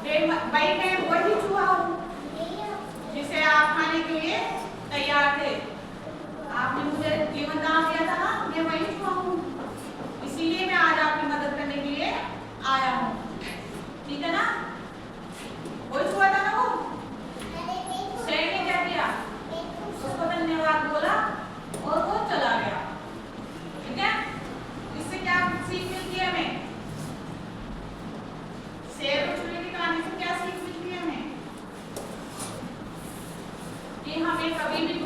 भाई मैं वही चूहा हूँ जिसे आप खाने के लिए तैयार थे। आपने मुझे जीवन दान दिया था ना, मैं वही चूहा हूँ, इसीलिए मैं आज आपकी मदद करने के लिए आया हूँ। ठीक है ना? वही चूहा था ना वो? शेर ने क्या किया? उसको धन्यवाद बोला और वो चला गया। ठीक है? इससे क्या सीख मिलती है हमें? शेर और चूहे की कहानी से क्या सीख मिलती है हमें? कि हमें कभी भी